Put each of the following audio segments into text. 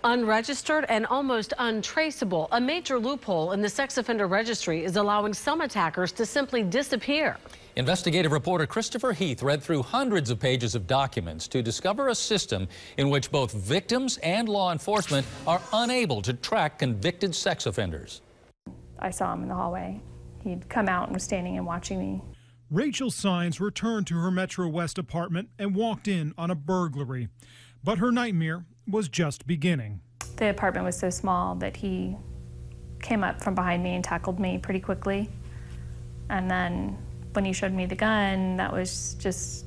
Unregistered and almost untraceable. A major loophole in the sex offender registry is allowing some attackers to simply disappear. Investigative reporter Christopher Heath read through hundreds of pages of documents to discover a system in which both victims and law enforcement are unable to track convicted sex offenders. I saw him in the hallway. He'd come out and was standing and watching me. Rachel Sines returned to her Metro West apartment and walked in on a burglary. But her nightmare was just beginning. The apartment was so small that he came up from behind me and tackled me pretty quickly. And then when he showed me the gun, that was just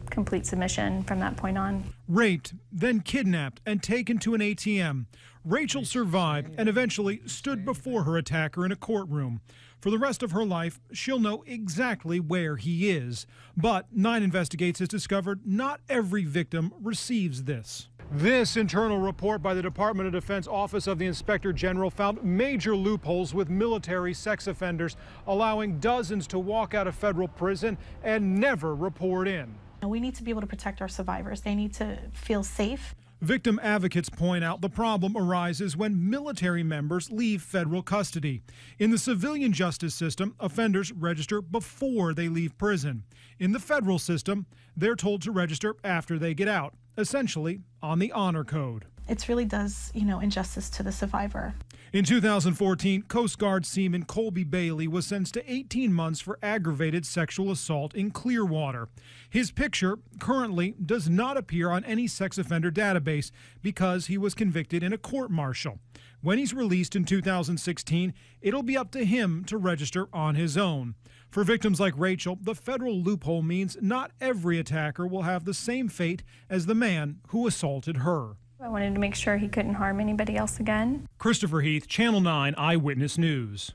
complete submission from that point on. Raped, then kidnapped and taken to an ATM. Rachel survived and eventually stood before her attacker in a courtroom. For the rest of her life, she'll know exactly where he is. But 9 Investigates has discovered not every victim receives this. This internal report by the Department of Defense Office of the Inspector General found major loopholes with military sex offenders, allowing dozens to walk out of federal prison and never report in. We need to be able to protect our survivors. They need to feel safe. Victim advocates point out the problem arises when military members leave federal custody. In the civilian justice system, offenders register before they leave prison. In the federal system, they're told to register after they get out, essentially on the honor code. It really does, injustice to the survivor. In 2014, Coast Guard seaman Colby Bailey was sentenced to 18 months for aggravated sexual assault in Clearwater. His picture currently does not appear on any sex offender database because he was convicted in a court-martial. When he's released in 2016, it'll be up to him to register on his own. For victims like Rachel, the federal loophole means not every attacker will have the same fate as the man who assaulted her. I wanted to make sure he couldn't harm anybody else again. Christopher Heath, Channel 9 Eyewitness News.